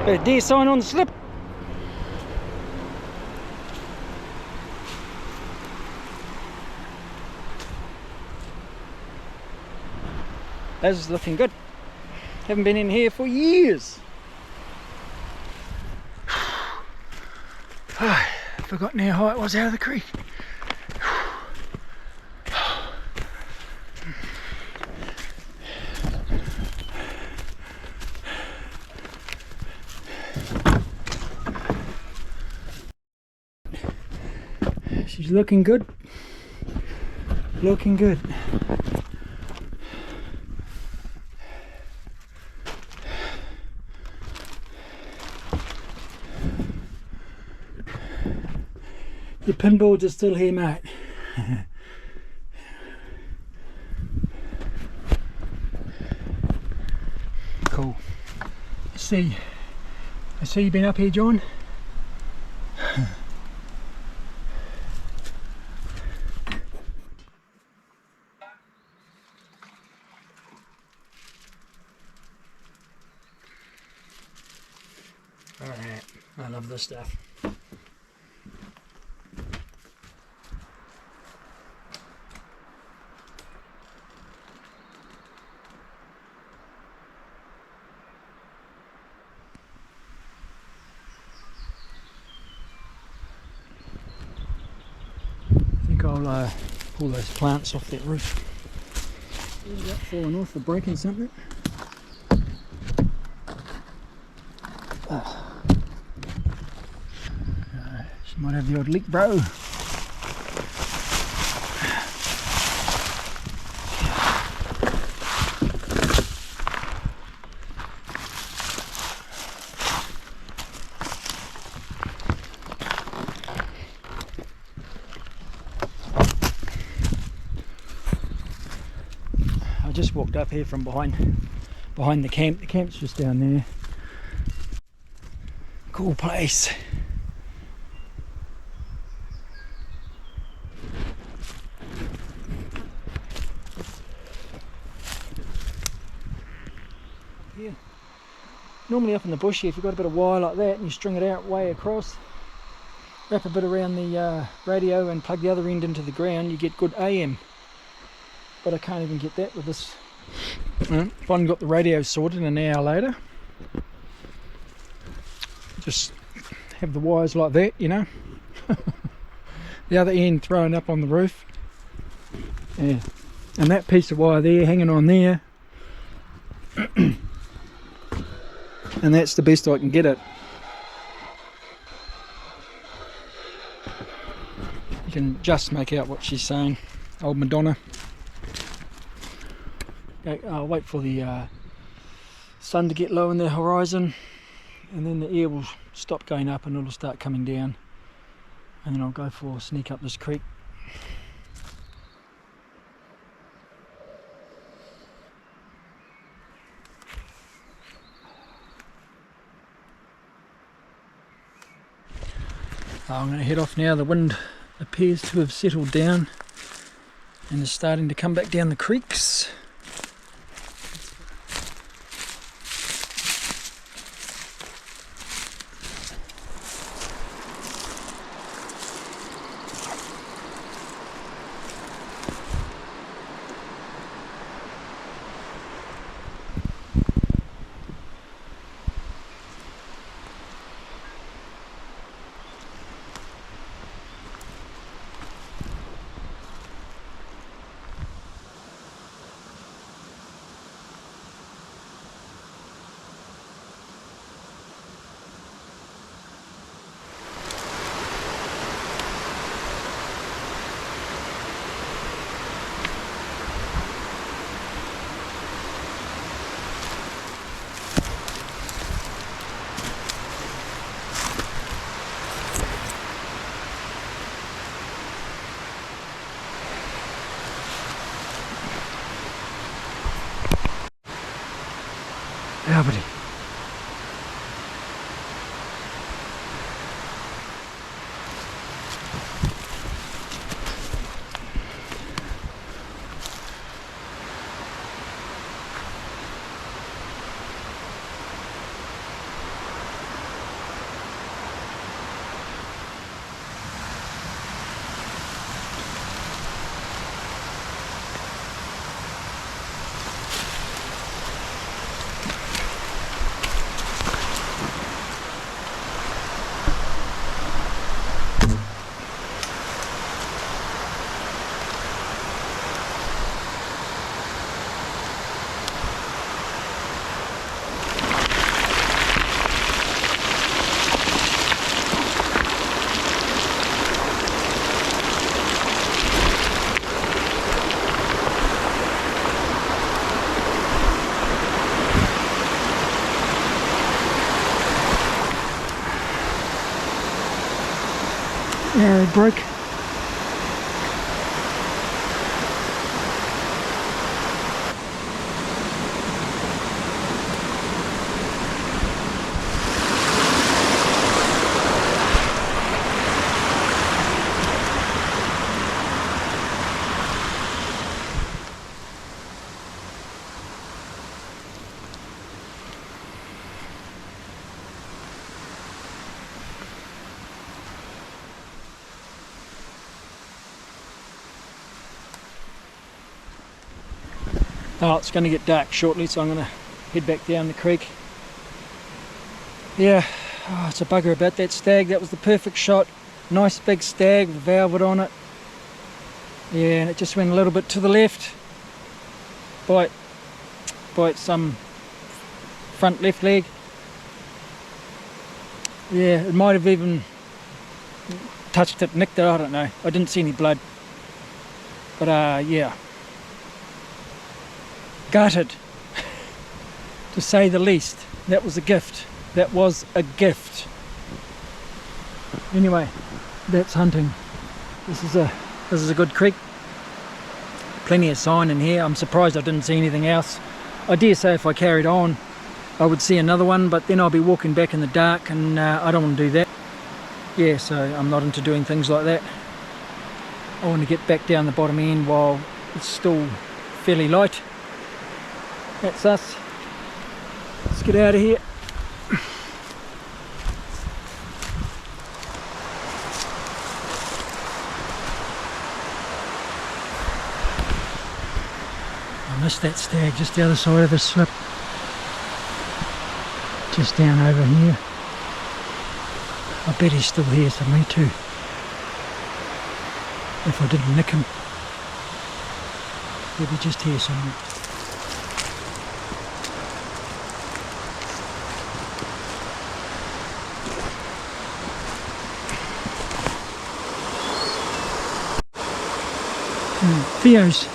A deer sign on the slip. This is looking good. Haven't been in here for years. Forgotten how high it was out of the creek. She's looking good. Looking good. Your pinboards are still here, mate. Cool. I see you've been up here, John. Alright, I love this stuff. I'll pull those plants off that roof. Is that falling off or breaking something? She might have the odd leak, bro. Just walked up here from behind the camp. The camp's just down there. Cool place. Here. Normally up in the bush here, if you've got a bit of wire like that and you string it out way across, wrap a bit around the radio and plug the other end into the ground, you get good AM. But I can't even get that with this. If I got the radio sorted an hour later, just have the wires like that, you know. The other end thrown up on the roof. Yeah. And that piece of wire there hanging on there. And that's the best I can get it. You can just make out what she's saying. Old Madonna. Okay, I'll wait for the sun to get low in the horizon, and then the air will stop going up and it'll start coming down, and then I'll go for a sneak up this creek. I'm going to head off now. The wind appears to have settled down and is starting to come back down the creeks. Yeah, buddy. arrow broke. Oh, it's going to get dark shortly, so I'm going to head back down the creek. Yeah, oh, it's a bugger about that stag. That was the perfect shot. Nice big stag with velvet on it. Yeah, and it just went a little bit to the left. Bite some front left leg. Yeah, it might have even touched it, nicked it, I don't know. I didn't see any blood. But yeah. Gutted, to say the least. That was a gift. That was a gift. Anyway, that's hunting. This is a good creek. Plenty of sign in here. I'm surprised I didn't see anything else. I dare say if I carried on, I would see another one, but then I'll be walking back in the dark, and I don't want to do that. Yeah, so I'm not into doing things like that. I want to get back down the bottom end while it's still fairly light. That's us. Let's get out of here. I missed that stag just the other side of the slip. Just down over here. I bet he's still here, so me too. If I didn't nick him. He'll be just here somewhere. Theo's.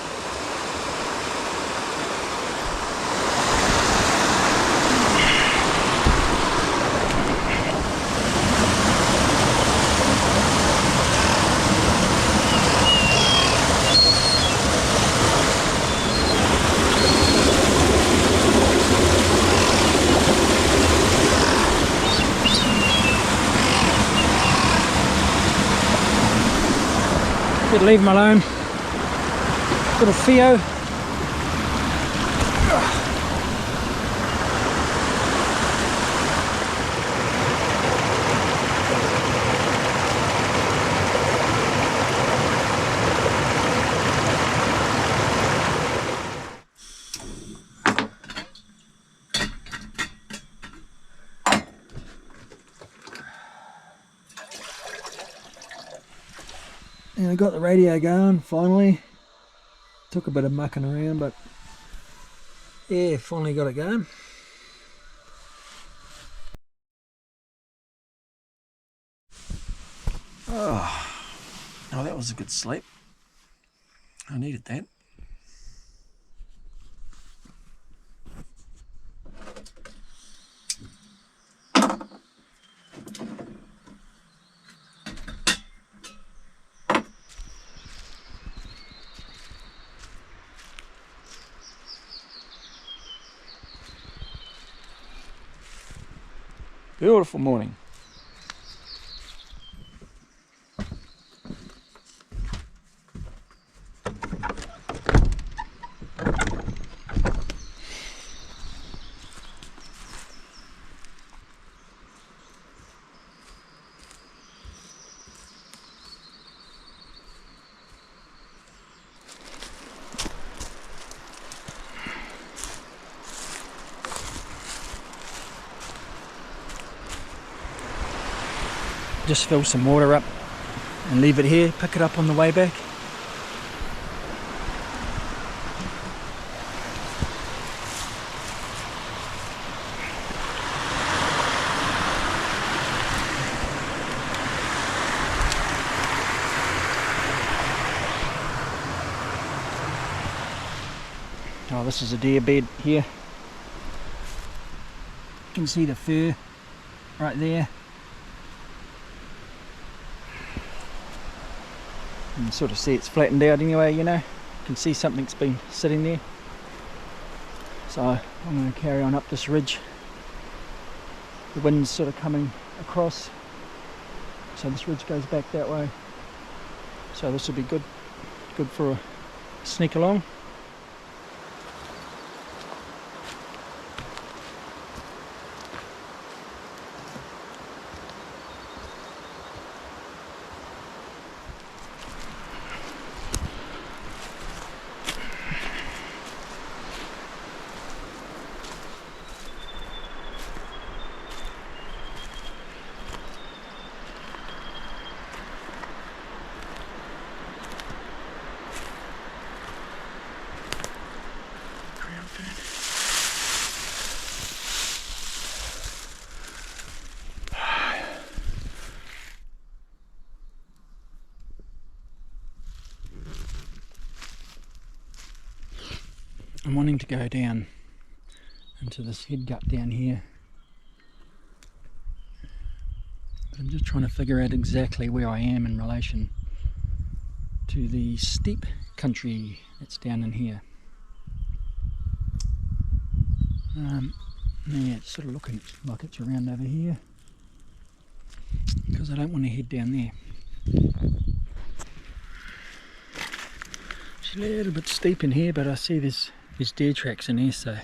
Better leave him alone. Little Theo. And I got the radio going finally. Took a bit of mucking around, but yeah, finally got it going. Oh, that was a good sleep. I needed that. Beautiful morning. Just fill some water up and leave it here, pick it up on the way back. Oh, this is a deer bed here. You can see the fur right there. You can sort of see it's flattened out anyway, you know. You can see something's been sitting there. So I'm going to carry on up this ridge. The wind's sort of coming across. So this ridge goes back that way. So this will be good for a sneak along. I'm wanting to go down into this head gut down here, but I'm just trying to figure out exactly where I am in relation to the steep country that's down in here. Yeah, it's sort of looking like it's around over here, because I don't want to head down there. It's a little bit steep in here, but I see there's deer tracks in there, so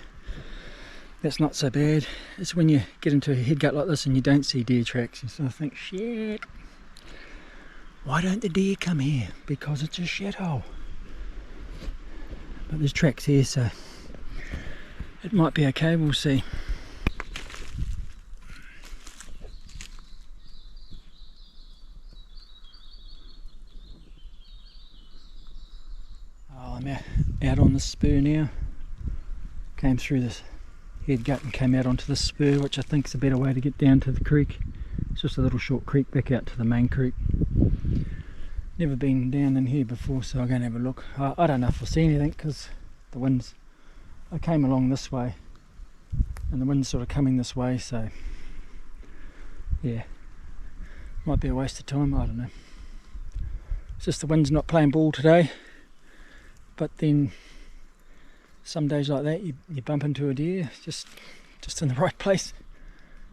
that's not so bad. It's when you get into a head gut like this and you don't see deer tracks, you sort of think, shit, why don't the deer come here? Because it's a shithole. But there's tracks here, so it might be okay, we'll see. Oh, I'm out on the spur now. Came through this head gut and came out onto the spur, which I think is a better way to get down to the creek. It's just a little short creek back out to the main creek. Never been down in here before, so I'll go and have a look. I don't know if I'll see anything because the wind's... I came along this way and the wind's sort of coming this way, so yeah, might be a waste of time, I don't know. It's just the wind's not playing ball today, but then some days like that you bump into a deer just in the right place.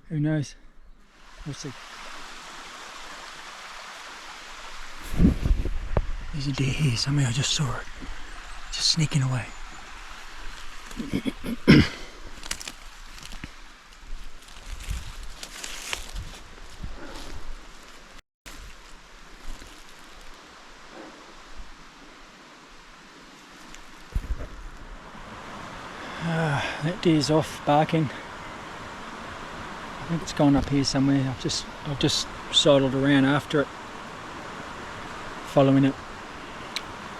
Who knows? We'll see. There's a deer here. Somehow I just saw it. Just sneaking away. That deer's off barking. I think it's gone up here somewhere. I've just sidled around after it, following it.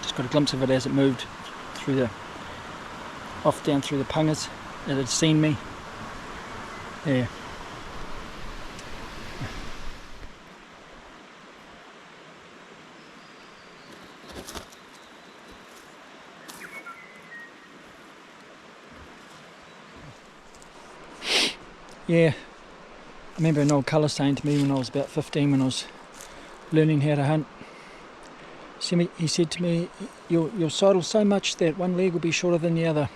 Just got a glimpse of it as it moved through down through the pungas. It had seen me. Yeah. Yeah, I remember an old colour saying to me when I was about 15, when I was learning how to hunt. He said to me, you'll sidle so much that one leg will be shorter than the other.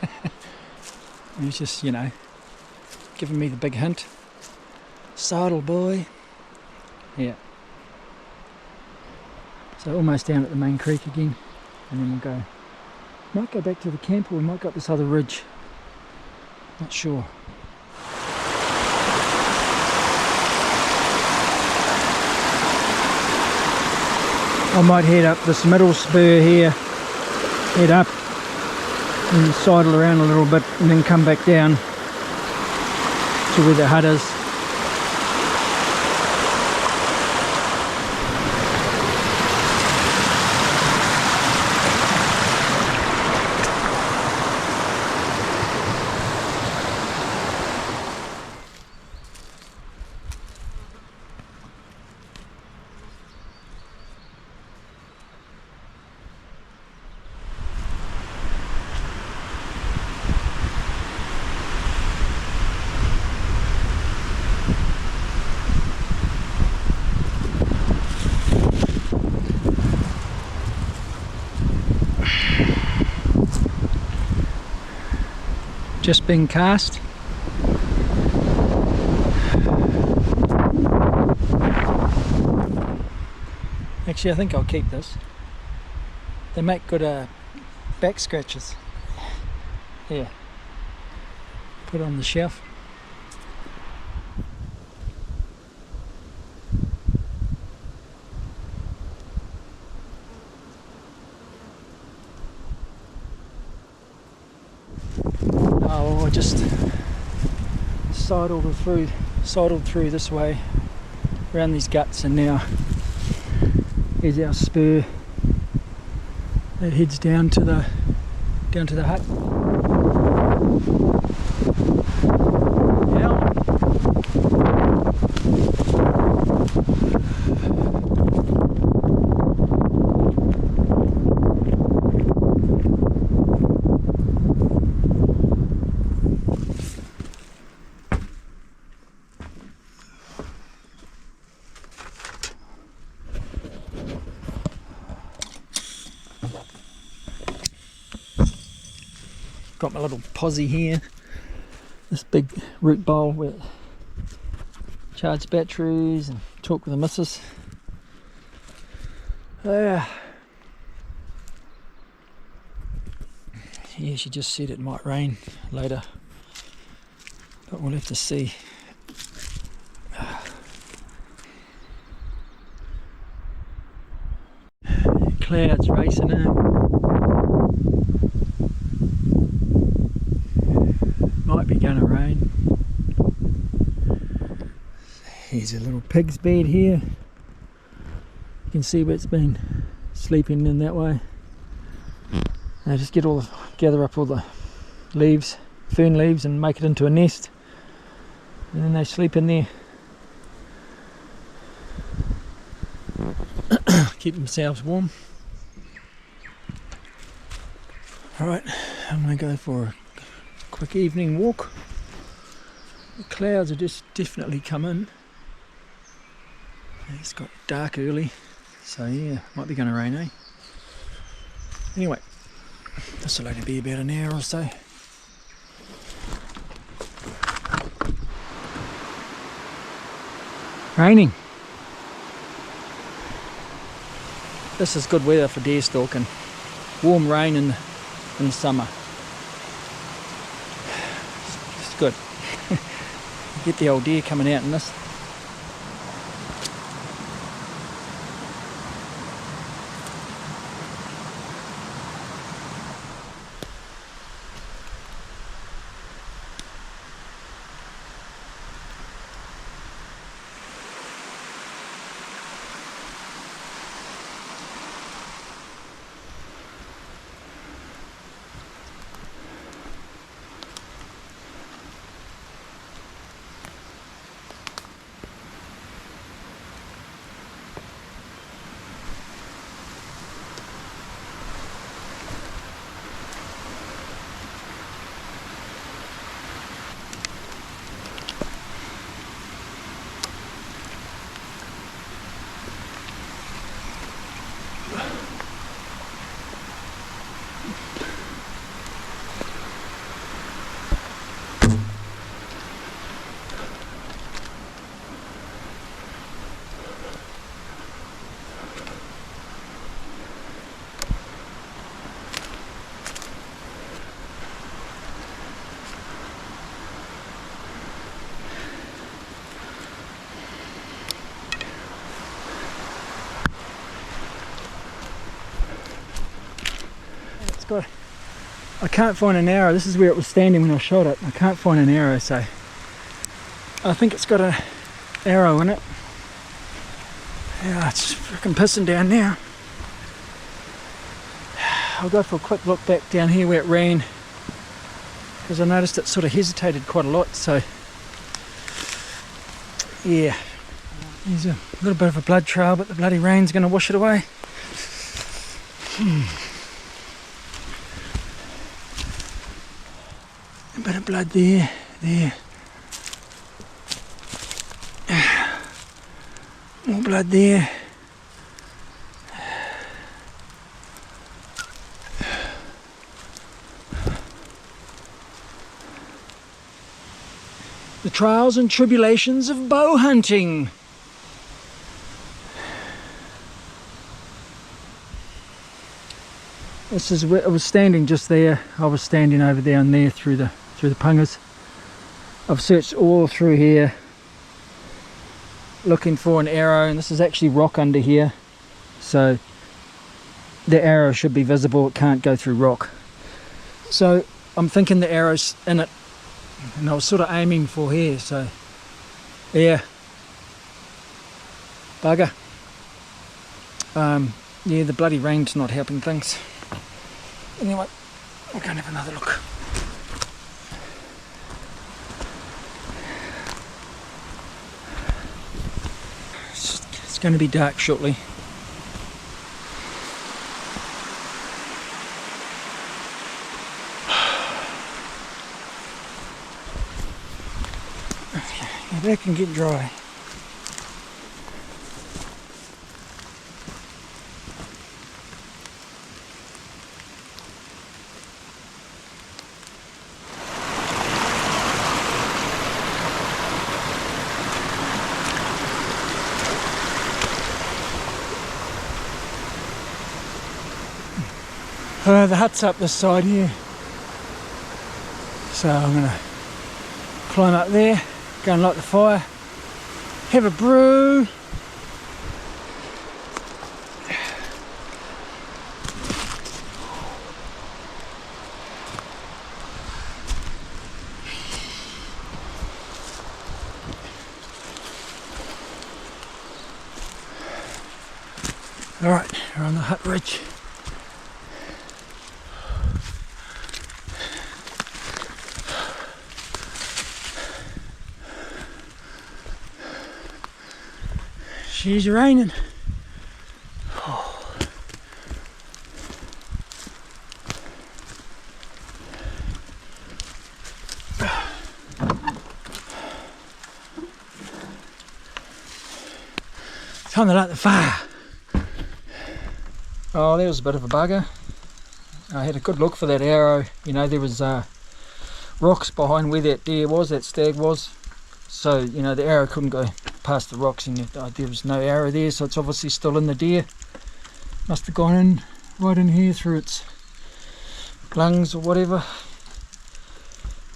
And he's just, you know, giving me the big hint. Sidle, boy. Yeah. So almost down at the main creek again, and then we'll go. Might go back to the camp, or we might go up this other ridge. Not sure. I might head up this middle spur here, head up and sidle around a little bit and then come back down to where the hut is. just been cast. Actually, I think I'll keep this. They make good back scratches. Yeah. Put it on the shelf. Oh, I just sidled through this way around these guts, and now here's our spur that heads down to the hut. Got my little posse here, this big root bowl with charged batteries, and talk with the missus. Yeah, she just said it might rain later, but we'll have to see. Clouds racing in. Might be gonna rain. Here's a little pig's bed here. You can see where it's been sleeping in that way. They just gather up all the leaves, fern leaves, and make it into a nest, and then they sleep in there. Keep themselves warm. Alright, I'm going to go for a quick evening walk. The clouds are just definitely come in. It's got dark early, so yeah, might be going to rain, eh? Anyway, this will only be about an hour or so. Raining. This is good weather for deer stalking. Warm rain in the summer. It's good. Get the old deer coming out in this. I can't find an arrow. This is where it was standing when I shot it. I can't find an arrow, so I think it's got an arrow in it. Yeah, it's freaking pissing down now. I'll go for a quick look back down here where it ran, because I noticed it sort of hesitated quite a lot, so yeah. There's a little bit of a blood trail, but the bloody rain's going to wash it away. A bit of blood there. More blood there. The trials and tribulations of bow hunting. This is where I was standing just there. I was standing over there and there through the pungas. I've searched all through here looking for an arrow, and this is actually rock under here, so the arrow should be visible. It can't go through rock. So I'm thinking the arrow's in it, and I was sort of aiming for here. So yeah, bugger. Yeah, the bloody rain's not helping things. Anyway, we'll go and have another look. It's going to be dark shortly. Maybe I can get dry. The hut's up this side here, so I'm going to climb up there, go and light the fire, have a brew. Alright, we're on the hut ridge. She's raining. Time to light the fire. Oh, there was a bit of a bugger. I had a good look for that arrow. You know, there was rocks behind where that deer was, that stag was. So, you know, the arrow couldn't go past the rocks, and there was no arrow there, so it's obviously still in the deer. Must have gone in, right in here through its lungs or whatever.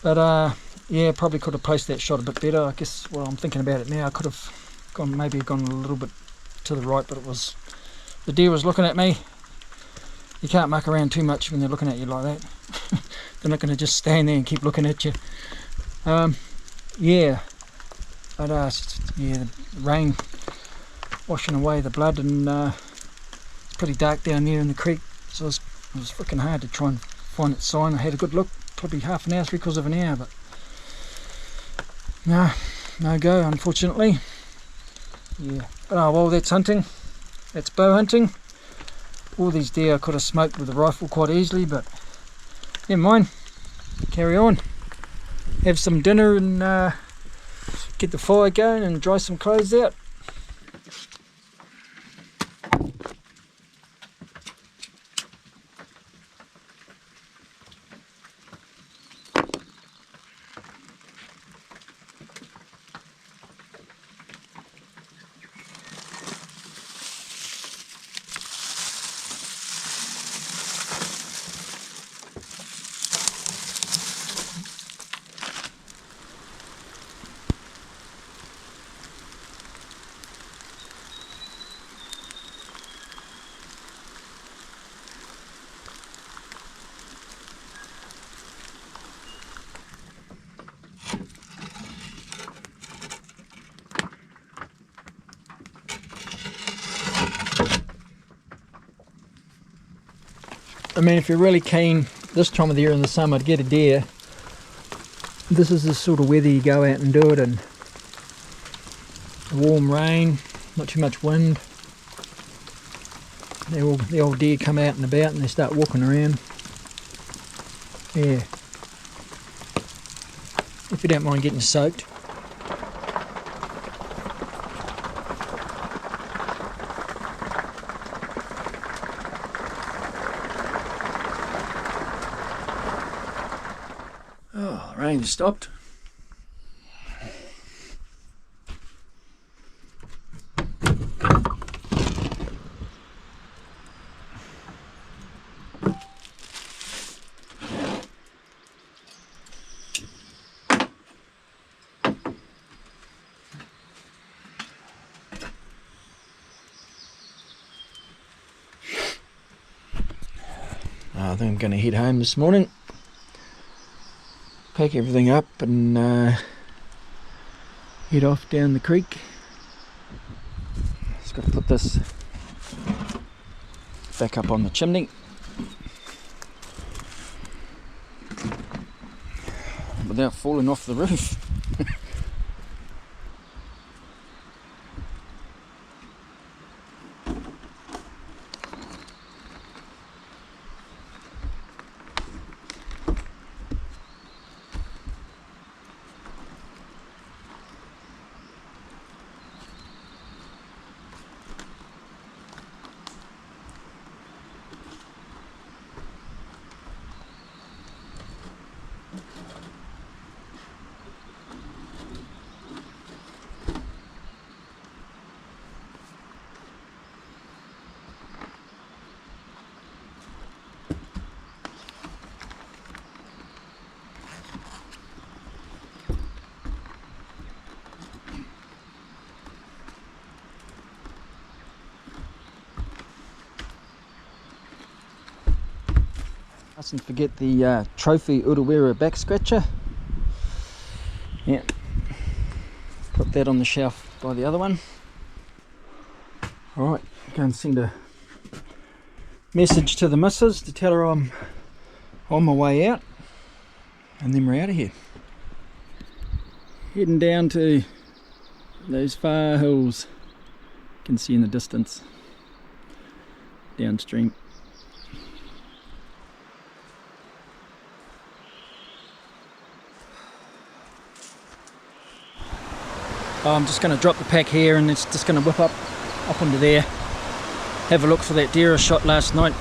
But yeah, probably could have placed that shot a bit better. I guess, well, I'm thinking about it now, I could have gone, maybe gone a little bit to the right, but it was, the deer was looking at me. You can't muck around too much when they're looking at you like that. They're not going to just stand there and keep looking at you. Yeah. But yeah, the rain washing away the blood, and it's pretty dark down there in the creek, so it was freaking hard to try and find its sign. I had a good look, probably half an hour, 3/4 of an hour, but no go, unfortunately. Yeah, but oh well, that's hunting, that's bow hunting. All these deer I could have smoked with a rifle quite easily, but never mind, carry on, have some dinner and get the fire going and dry some clothes out. I mean, if you're really keen this time of the year in the summer to get a deer, this is the sort of weather you go out and do it in. Warm rain, not too much wind. The old deer come out and about and they start walking around. Yeah. If you don't mind getting soaked. Oh, the rain stopped. think I'm going to head home this morning, pack everything up and head off down the creek. Just got to put this back up on the chimney. Without falling off the roof. Mustn't forget the trophy Urewera back scratcher. Yeah, put that on the shelf by the other one. Alright, go and send a message to the missus to tell her I'm on my way out, and then we're out of here. Heading down to those far hills you can see in the distance downstream. I'm just going to drop the pack here and it's just going to whip up into there, have a look for that deer I shot last night.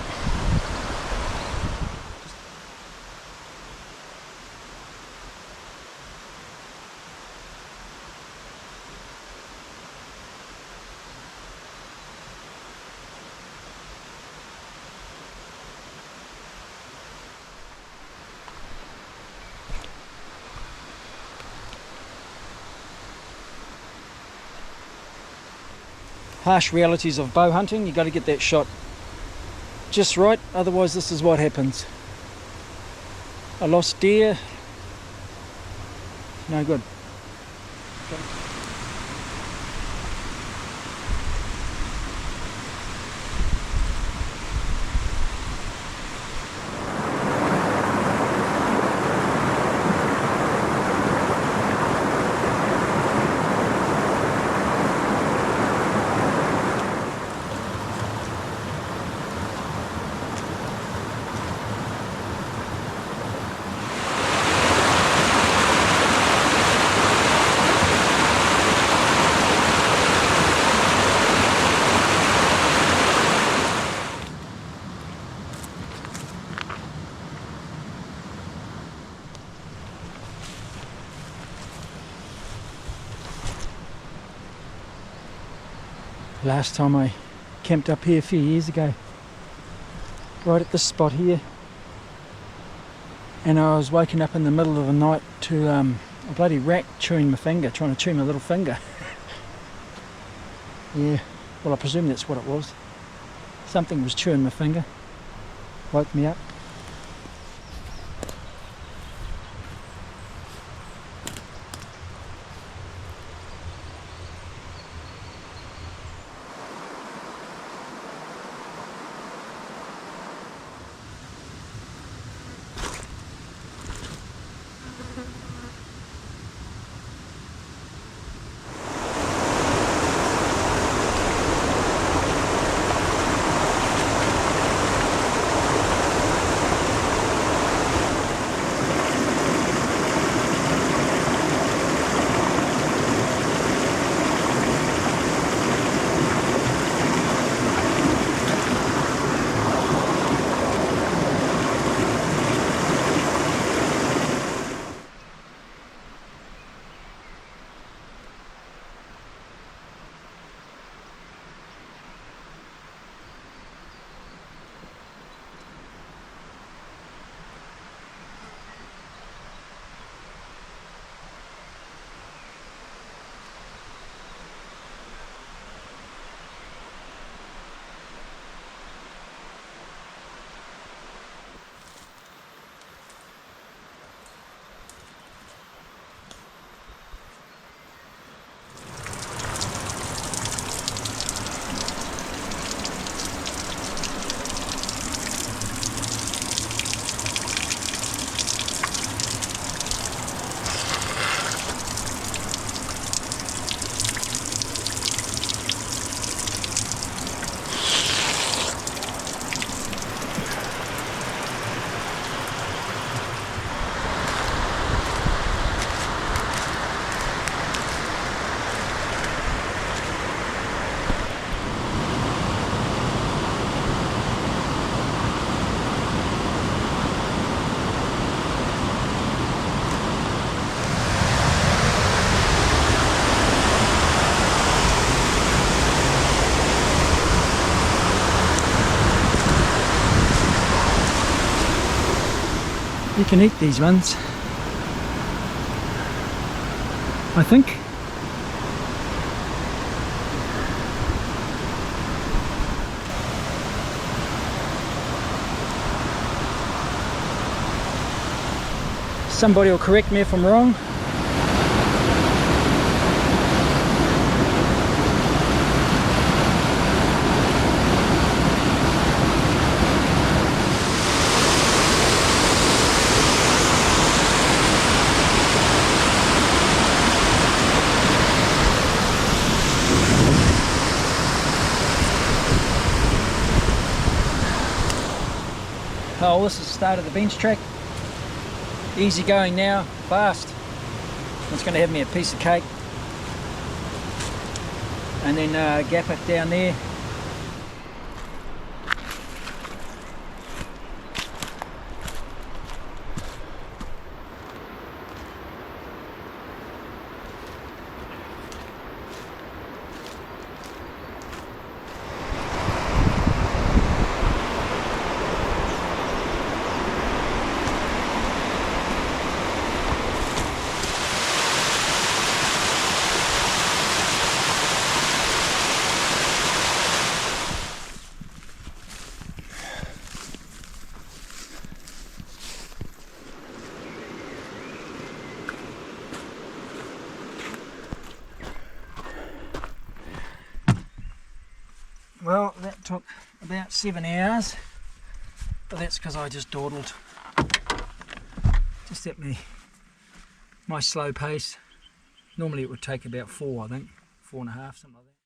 Harsh realities of bow hunting, you got to get that shot just right, otherwise this is what happens. A lost deer, no good. Last time I camped up here a few years ago, right at this spot here, and I was waking up in the middle of the night to a bloody rat chewing my finger, trying to chew my little finger. Yeah, well I presume that's what it was. Something was chewing my finger, woke me up. can eat these ones, I think. Somebody will correct me if I'm wrong. Oh, this is the start of the bench track. Easy going now, fast. It's going to have me a piece of cake. And then gap it down there. Well, that took about 7 hours, but that's because I just dawdled. Just at my slow pace. Normally it would take about 4, I think, 4.5, something like that.